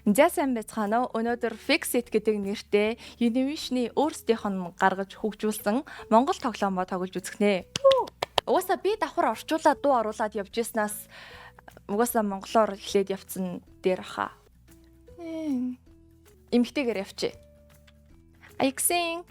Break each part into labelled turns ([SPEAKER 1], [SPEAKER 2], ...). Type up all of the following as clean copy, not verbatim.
[SPEAKER 1] За сайн байцгаана уу? Өнөөдөр Fixit гэдэг нэртэй Univision-ы өөрсдийнх нь гаргаж хөгжүүлсэн Монгол тоглоомоо тоглож үзэх нэ. Угаасаа би давхар орчуулаад дуу оруулаад явж ирснаас угаасаа монголоор эхлээд явцсан дээр хаа. Эмхтэйгээр явчих. Аягсын.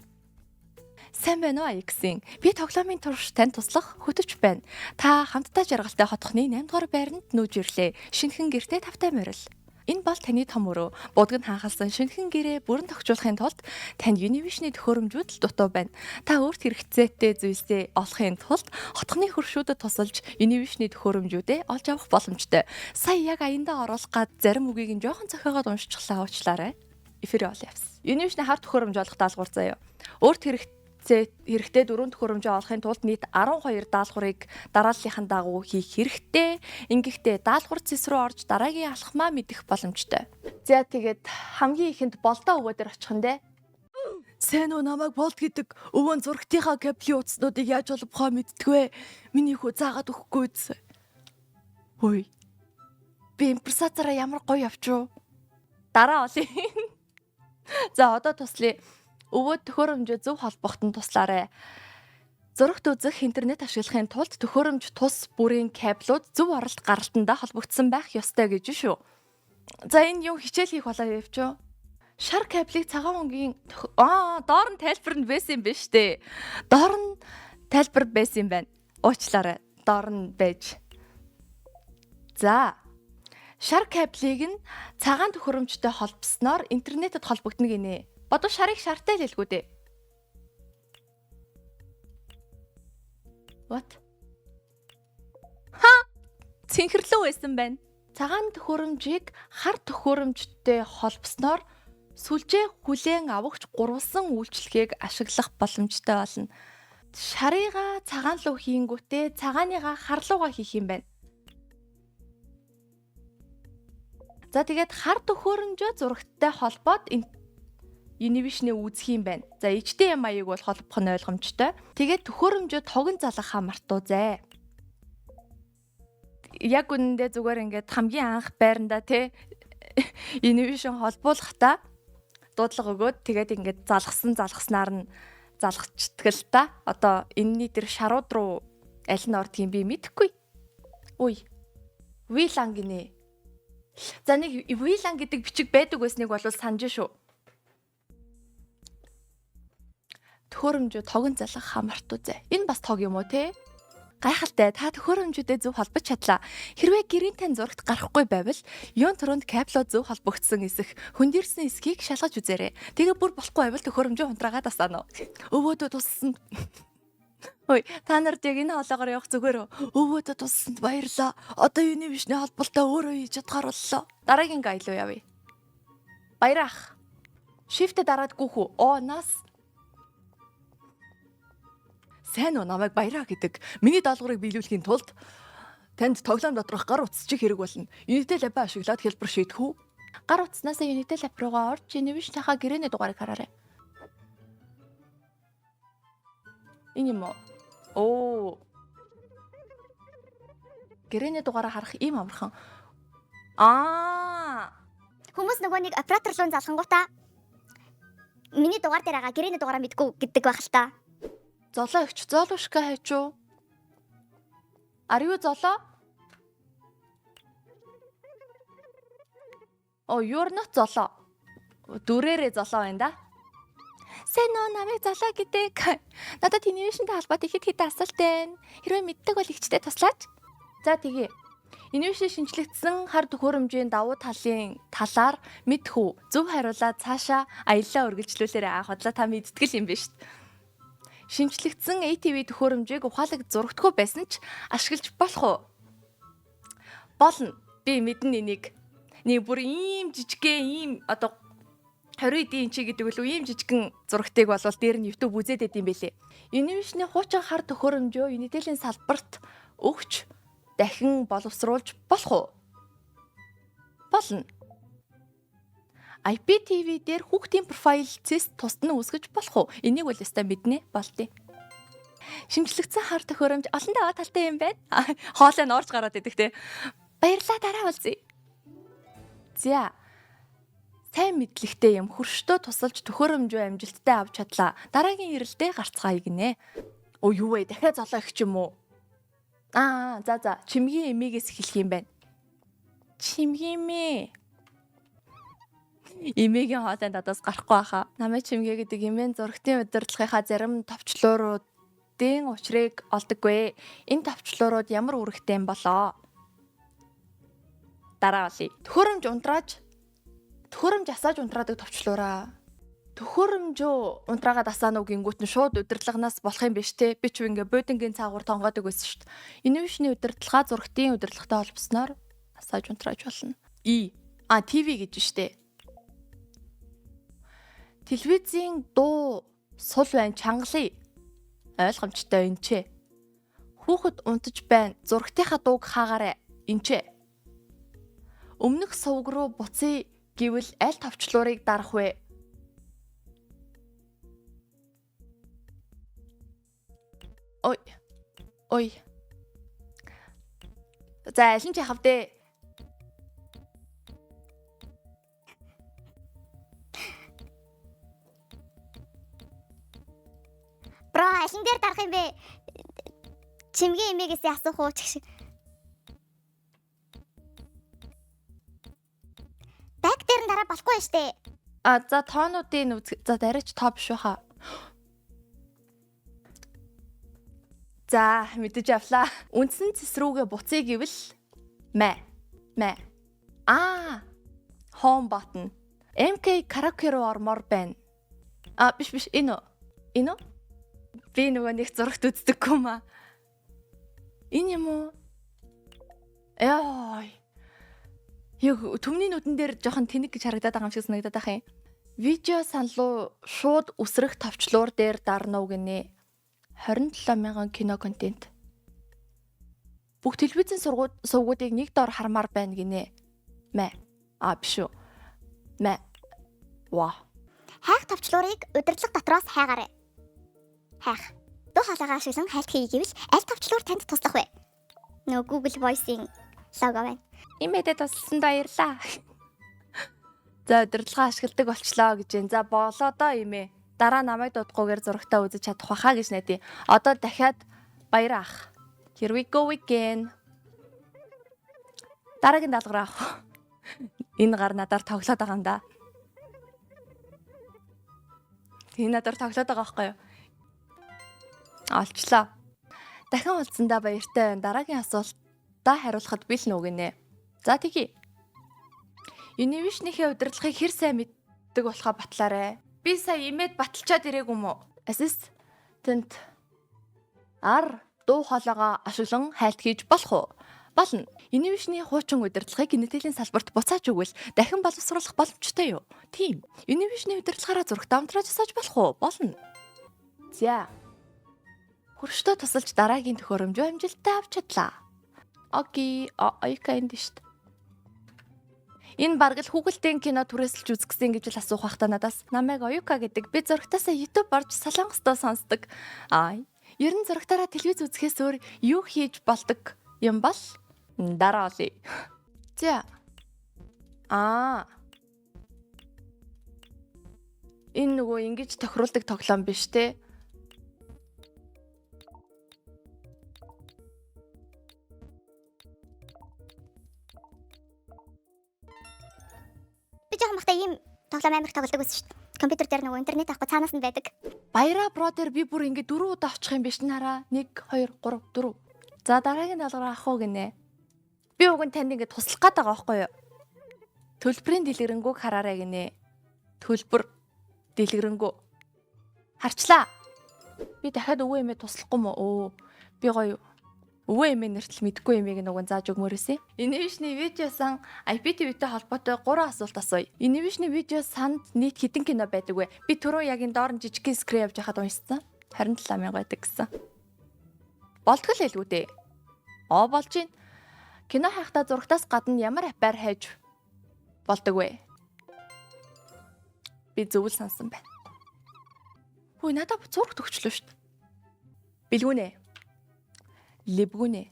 [SPEAKER 1] Сайн байна уу Аягсын? Би тоглоомын турш тань туслах хөтөч байна. Та хамтдаа жаргалтай хотхны 8 дугаар байранд нүүж ирлээ. Шинэхэн гэртээ тавтай морил. Энэ бол таны том өрөө. Будгад хаанхалсан шинэхэн гэрээ бүрэн тогтжуулахын тулд танд Univision-ы төхөөрөмжүүд л дутуу байна. Та өөрт хэрэгцээтэй зүйлсээ олохын тулд хотхны хөршүүдэд тусалж Univision-ы төхөөрөмжүүдээ олж авах боломжтой. Сая яг аяндаа оруулах гад зарим үгийг нь жоохон цохиогоод уншчихлаа уучлаарай. Эфир ол явс. Univision-ы хар төхөөрөмж олох даалгавар заяа. Өөрт хэрэгтэй дөрөв төхөөрөмжөө олохын тулд нийт 12 даалгаврыг дарааллынхаа дагуу хийх хэрэгтэй. Ингэхдээ даалгавар зэс рүү орж дараагийн алхмаа мэдэх боломжтой. За тэгээд хамгийн ихэнд болдоо өвөө дээр очих нь дээ. Сайн уу намайг болд гэдэг өвөн зургтынхаа кабелийн утаснуудыг яаж олбохоо мэдтгвэ. Миний хүү заагаад өгөхгүй үз. Хөөе. Би импресатороо ямар гоё авчуу. Дараа олъё. За одоо туслая. Өвөө төхөөрөмжөө зөв холбоход нь туслаарай. Зурагт үзэх интернет ашиглахын тулд төхөөрөмж тус бүрийн кабелууд зөв оролт гаралтандаа холбогдсон байх ёстой гэж шүү. За энэ юу хичээл хийх болоо явчаа. Шар кабелийг цагаан өнгийн доор нь тайлбар нь байсан юм байна штэ. Доор нь тайлбар байсан юм байна. Уучлаарай. Доор нь байж. За. Шар кабелийг нь цагаан төхөөрөмжтэй холбосноор интернетэд холбогдно гинэ. Бодвол шарыг шартай л хэлгүү дээ. What? Цэнхэрлөө байсан байна. Цагаан төхөөрөмжийг хар төхөөрөмжтэй холбосноор сүлжээ хүлээн авахч гурвалсан үйлчлэгийг ашиглах боломжтой болно. Шарыгаа цагаан руу хийнгүүтээ цагааныгаа хар руугаа хийх юм байна. За тэгээд хар төхөөрөмжөө зурагттай холбоод Univision-ы үзэх юм байна. За HDMI-г бол холбох нь ойлгомжтой. Тэгээд төхөөрөмжөө тогон залгахаа мартуузай. Яг үнэндээ зүгээр ингээд хамгийн анх байранда те Univision холбуулахдаа дуудлага өгөөд тэгээд ингээд залгаснаар нь залгачдаг л та. Одоо энэний тэр шарууд руу аль нь ордгийг би мэдэхгүй. Үй. VLAN гинэ. За нэг VLAN гэдэг бичиг байдаг байсныг бол санаж шүү. Төхөөрөмжөө тогон залгах хамартуузай. Энэ бас тог юм уу те? Гайхалтай. Та төхөөрөмжүүдэд зөв холбож чадлаа. Хэрвээ гэрийн тань зурагт гарахгүй байвал юун төрөнд кабелууд зөв холбогдсон эсэх хөндөрсөн эсхийг шалгаж үзээрэй. Тэгээ бүр болохгүй байвал төхөөрөмжөө хунтраагаад асаана уу. Өвөөдөө туссан. Ой, та нарт яг энэ хоолоогоор явах зүгээр өвөөдөө туссанд баярлаа. Одоо Univision-ы холболтоо өөрөө хийж чадхаар боллоо. Дараагийн гайл руу явъя. Баярах. Shift дараад гүөх үү? Нас сайн уу намайг баяраа гэдэг миний даалгаврыг биелүүлэхийн тулд танд тоглоом доторх гар утасчих хэрэг болно. Unity Lab ашиглаад хэлбэр шийдэх үү? Гар утаснаас Unity Lab руугаа орж Univision-ийнхаа гэрээний дугаарыг хараарай. Энэ юм уу? Оо. Гэрээний дугаараа харах ийм амархан.
[SPEAKER 2] Хүмүүс нөгөө нэг оператор руу залхангуудаа миний дугаар дээр байгаа гэрээний дугаараа мэдгүй гэдэг байх л та.
[SPEAKER 1] Золоо өгч золушка хайчуу. Are you золоо? Oh, you're not золоо. Дүрээрээ золоо байна да. Сайн уу намайг золоо гэдэг. Надад Univision-тэй холбоотой хэд асуулт байна. Хэрвээ мэддэг бол ихчтэй туслаач. За тэгье. Univision шинжлэгдсэн хар төхөөрөмжийн давуу талаар мэдэх үү? Зөв хариулаад цаашаа аяллаа үргэлжлүүлээрэй. Анх удлаа та мэддэг юм биш үү? Шинжлэгдсэн ATV төхөөрөмжийг ухаалаг зурагтгүй байсан ч ашиглаж болох уу? Болно. Би мэднэ энийг. Нэг бүр ийм жижигхэн ийм одоо 20 инч гэдэг үл ийм жижигхэн зурагтыг болвол дээр нь YouTube үзээд байт юм бэлээ. Univision-ы хуучин хар төхөөрөмжөө Unitel-ийн салбарт өгч дахин боловсруулж болох уу? Болно. IPTV дээр хүүхдийн профайл тест тусад нь үүсгэж болох уу? Энийг бол ястаа мэднэ болтыг. Шинжлэгдсэн хар төхөөрөмж олон даваа талтай юм байна. Хоолой нь орж гараад идэх те. Баярлалаа дараа уулзъя. За. Сайн мэдлэгтэй юм хөрштөө тусалж төхөөрөмжөө амжилттай авч чадлаа. Дараагийн ирэлтээ гарцгаая гинэ. Оо юу вэ? Дахиад золоо их ч юм уу? За. Чимгийн эмигээс эхлэх юм байна. Чимгийн эмээ. Эмээгийн хоолойд адаас гарахгүй байхаа. Намайг чимгээ гэдэг эмээн зурагтын удирдлагынхаа зарим товчлууруудын учрыг олдоггүй. Энэ товчлуурууд ямар үүрэгтэй юм болоо? Дараа болъё. Төхөөрөмж асааж унтраадаг товчлуураа. Төхөөрөмжөө унтраагаад асаана уу гингүүт нь шууд удирдлагынаас болох юм биш те. Би ч ингээ буудангийн цаагуур тонгоодог байсан шүү дээ. Инновашны удирдлага зурагтын удирдлагатай холбосноор асааж унтрааж болно. ТV гэж штэ. Телевизийн дуу сул байн чангалыг ойлгомжтой энэ. Хүүхэд унтаж байна. Зурагтынхаа дууг хаагаарай. Энэ. Өмнөх сувг руу буцъя гэвэл аль товчлуурыг дарах вэ? Ой. За аль нь ч яхав дээ.
[SPEAKER 2] Бро, аль нь дээр дарах юм бэ? Чимгийн эмээгээс асуух уу ч гэх шиг. Баг дээр нь дараа болохгүй штэ.
[SPEAKER 1] За тоонуудын за дараач тоо биш баха. За мэдэж авлаа. Үндсэн цэс рүүгээ буцъя гэвэл мэ. Home button. MK karaoke руу ормоор байна. Биш энэ үү? Би нөгөө нэг зурагт үздэггүй юм аа. Энэ юм уу? Төмний нүдэн дээр жоохон тэнэг гэж харагдаад байгаа юм шиг санагдаад байх юм. Видео саналуу шууд үсрэх товчлуур дээр дарна уу гинэ. 27,000 кино контент. Бүх телевизийн сувгуудыг нэг дор хармаар байна гинэ. Биш үү.
[SPEAKER 2] Хайх товчлуурыг удирдлага дотроос хайгаарай. Хайх. Дуу хоолойгоо ашиглан хайлт хийе гэвэл аль товчлуур танд туслах вэ? Google Voice-ийн лого байна.
[SPEAKER 1] Имэдэд тусалсан баярлаа. За удирдлага ашигладаг болчлоо гэж байна. За болоо доо имээ. Дараа намайг дуудахгүйгээр зурагтаа үзэж чадах байхаа гэж найдаа. Одоо дахиад баяр ах. Here we go again. Дараагийн даалгавар авах. Энэ гар надаар тоглоод байгаа юм да. Энэ надаар тоглоод байгаа байхгүй юу? Олчлоо. Дахин уулзсандаа баяртай байна. Дараагийн асуултаа хариулахад бэлэн үү гинэ. За тэгье. Инновашныхээ удирдлагыг хэр сайн мэддэг болохоо батлаарай. Би сая имэд баталчаад ирээгүй юм уу? Ассистент дуу хоолойгоо ашиглан хайлт хийж болох уу? Болно. Инновашны хуучин удирдлагыг генетикийн салбарт буцааж өгвөл дахин боловсруулах боломжтой юу? Тийм. Инновашны удирдлагаараа зурагтаа унтрааж асааж болох уу? Болно. За. Хөрштөө тусалж дараагийн төхөөрөмжөө амжилттай авч чадлаа. Окей, энд шүү дээ. Энэ бараг л хүүхэлдэйн кино түрээсэлж үзгэсэн гэж л асуух байхдаа надаас намайг Оюка гэдэг би зурагтаасаа YouTube орж солонгостоо сонсдог. Ер нь зурагтаараа телевиз үзэхээс өөр юу хийж болдог юм бол дараа олъё. За. Энэ нөгөө ингэж тохируулдаг тоглоом биш те.
[SPEAKER 2] Ийм тоглоом амар их тоглодог байсан шүү дээ. Компьютер дээр нөгөө интернет авахгүй цаанаас нь байдаг.
[SPEAKER 1] Баяраа бро дээр би бүр ингэ 4 удаа очих юм биш нараа. 1 2 3 4. За дараагийн даалгавар авах уу гинэ. Би уг нь танд ингэ туслах гээд байгаа байхгүй юу? Төлбөрийн дэлгэрэнгүй хараарай гинэ. Төлбөр дэлгэрэнгүй. Харчлаа. Би дахиад өвөө эмээ туслахгүй мө. Би гоё өвөө эмээ нэртэл мэдгүй эмээг нөгөө зааж өгмөрөөсэй. Инновашны видео сан IPTV-тэй холбоотой 3 асуулт асууя. Инновашны видео санд нийт хэдэн кино байдаг вэ? Би түрүү яг энэ доор нь жижиг скрин явж хахад уншсан. 27,000 байдаг гэсэн. Болтгол хэлгүү дээ. Болж байна. Кино хайхтаа зурагтаас гадна ямар апаар хайж болдог вэ? Би зөвл сансан байна. Хөөе надад зураг төгчлөө шүү дээ. Билгүүнэ. Лэвгүнэ.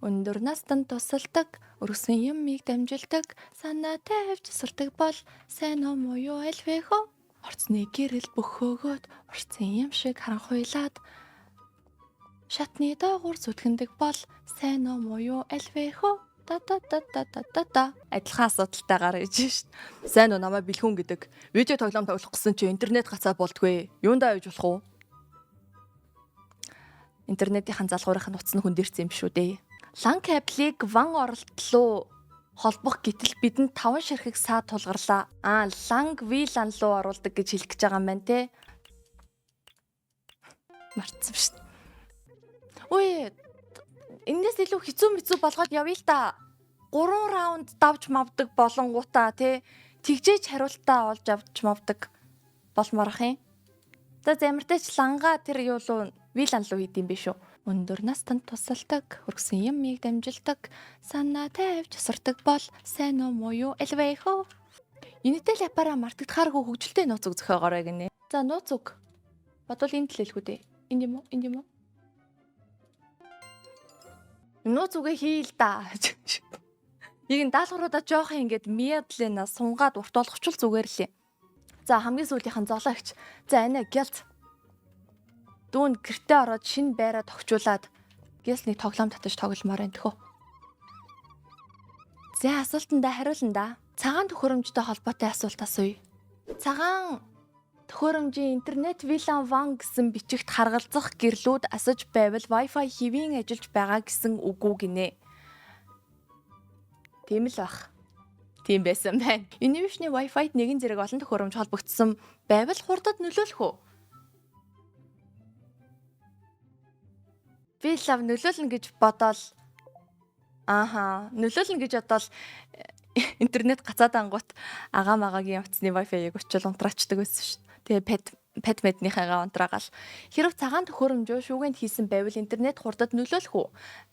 [SPEAKER 1] Өндөр настанд тусалдаг, өргөсөн юмыг дамжилдаг, санаа тавьж засардаг бол сайн уу муу юу аль вэ хөө? Орцны гэрэл бөхөөгөөд, урцсан юм шиг харанхуйлаад, шатны доогуур зүтгэндэг бол сайн уу муу юу аль вэ хөө? Та. Адилхан асуудалтайгаар иж шít. Сайн уу намайг бэлхүүн гэдэг. Видео тоглоом тоглох гэсэн чи интернет гацаа болдгүй. Юундаа явж болох уу? Интернетийн залгуурын утас нь хүндэрсэн юм шүү дээ. LAN кабелийг WAN оролт холбох гэтэл бидэнд 5 ширхэг саад тулгарлаа. LAN VLAN руу оруулдаг гэж хэлэх гэж байгаа юм байна те. Мартсан шүү дээ. Үй, энэс илүү хэцүү болгоод явъя л да. 3 раунд давж мавдаг болонгуудаа те. Тэгжээч хариултаа олж авч мавдаг болморох юм. За замартайч ланга тэр юу луу VLAN руу хийдэм биш үү? Өндөр настанд тусалдаг, өргөсөн юмыг дамжилдаг, санаа тавьж засардаг бол сайн уу муу юу аль вэ хөө? Unitel аппараа мартагдахааргүй хөгжилтэй нууц үг зөхөөгоорой гинэ. За нууц үг. Бодвол энэ төлөөлгүй дээ. Энд юм уу? Нууц үгээ хийл да. Нэг нь даалгавруудаа жоохон ингээд медлена сунгаад урт болгочул зүгээр лээ. За хамгийн сүүлийнхэн зоолоогч. За анаа гялц. Дүүн гэртээ ороод шинэ байраа тогтчуулаад гялсны тоглоом татаж тогломоор байна төхөө. За асуултандаа хариулна да. Цагаан төхөөрөмжтэй холбоотой асуулт асууя. Цагаан төхөөрөмжийн интернет VLAN WAN гэсэн бичигт харгалзах гэрлүүд асаж байвал Wi-Fi хэвийн ажиллаж байгаа гэсэн үг үү гинэ. Тийм л бах. Тийм байсан байна. Univision-ы Wi-Fi-д нэгэн зэрэг олон төхөөрөмж холбогдсон байвал хурдад нөлөөлөх үү? Би лав нөлөөлнө гэж бодоол. Нөлөөлнө гэж бодоол интернет гацаад ангуут агаа магагийн утасны Wi-Fi-г очил унтраачдаг байсан шүү дээ. Тэгээ пад меднийхээгаа унтраагаал. Хэрв цагаан төхөөрөмжөө шүүгэнд хийсэн байвал интернет хурдад нөлөөлөх үү?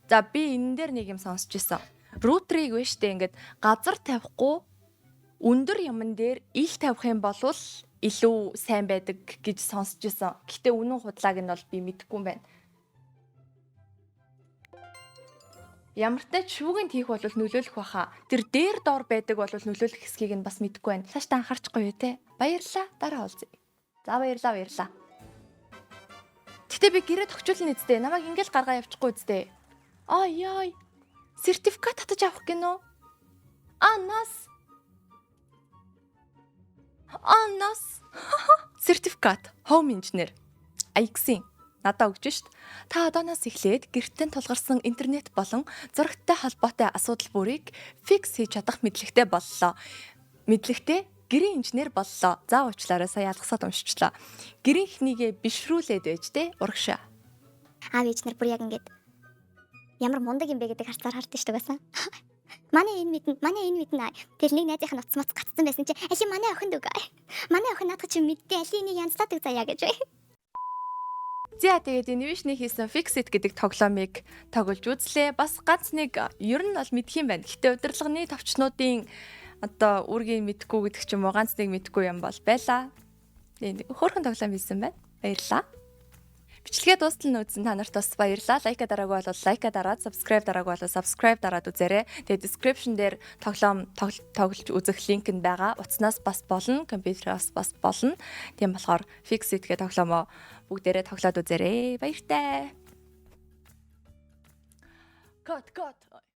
[SPEAKER 1] За би энэ дээр нэг юм сонсч ирсэн. Рутерийг вэ штэ ингээд газар тавихгүй өндөр юмн дээр ил тавих юм бол илүү сайн байдаг гэж сонсч ирсэн. Гэхдээ үнэн худлааг нь бол би мэдэхгүй юм байна. Ямар ч тач шүүгэнд хийх бол нөлөөлөх баха. Тэр дээр доор байдаг бол нөлөөлөх хэсгийг нь бас мэдэхгүй байна. Цааш та анхаарчихгүй юу те. Баярлаа. Дараа уулзъя. За баярлаа. Гэтэ би гэрээ тогтчуулна үсттэй. Намайг ингээл гаргаа явчихгүй үсттэй. Яй. Сертификат татаж авах гинөө. Нас. Сертификат. Home engineer. IX-ийн надаа өгч шít. Та одооноос эхлээд гэртэн тулгарсан интернет болон зурагтай холбоотой асуудал бүрийг фикс хийж чадах мэдлэгтэй боллоо. Мэдлэгтэй гэрийн инженер боллоо. За уучлаарай сая ялгасаад уншчихлаа. Гэрийн ихнийгээ бишрүүлээд байж те урагшаа.
[SPEAKER 2] Инженер бүр яг ингээд ямар мундаг юм бэ гэдэг харцаар хардсан шүү гэсэн. Манай энэ мэднэ. Тэр нэг найзынх нь утас моц гацсан байсан чи аль манай охинд үг. Манай охин наадах чи мэддээ аль нэг янзлаадаг заяа гэж бай.
[SPEAKER 1] За тэгээд Univision-ы хийсэн Fix It гэдэг тоглоомыг тоглож үзлээ. Бас ганц нэг ер нь бол мэдх юм байна. Гэтэ удирдлагын товчнуудын одоо үүргийг мэдхгүй гэдэг ч юм уу ганц нэг мэдхгүй юм бол байлаа. Хөөрхөн тоглоом хийсэн байна. Баярлалаа. Бичлэгээ дуустал үзсэн та нарт бас баярлалаа. Лайка дараагүй бол лайка дараад, subscribe дараагүй бол subscribe дараад үзээрэй. Тэгээд description дээр тоглоом тоглож үзэх линк нь байгаа. Утаснаас бас болно, компьютероос бас болно. Тийм болохоор Fix It гэх тоглоомоо бүгдээрээ тоглоод үзээрэй. Баяртай. Код.